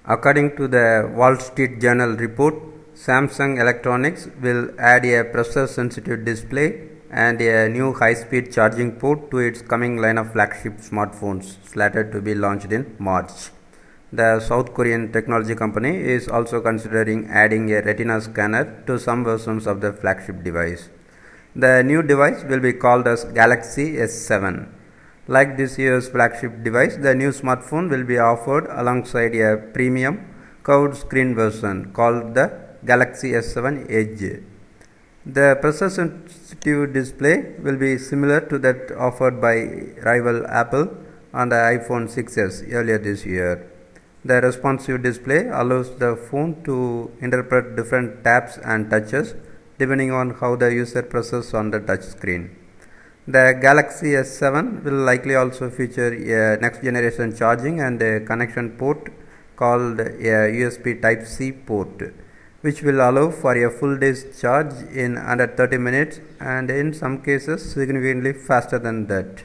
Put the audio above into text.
According to the Wall Street Journal report, Samsung Electronics will add a pressure-sensitive display and a new high-speed charging port to its coming line of flagship smartphones slated to be launched in March. The South Korean technology company is also considering adding a retina scanner to some versions of the flagship device. The new device will be called as Galaxy S7. Like this year's flagship device, the new smartphone will be offered alongside a premium curved screen version called the Galaxy S7 Edge. The pressure-sensitive display will be similar to that offered by rival Apple on the iPhone 6s earlier this year. The responsive display allows the phone to interpret different taps and touches depending on how the user presses on the touch screen. The Galaxy S7 will likely also feature a next generation charging and a connection port called a USB Type-C port, which will allow for a full day's charge in under 30 minutes and in some cases significantly faster than that.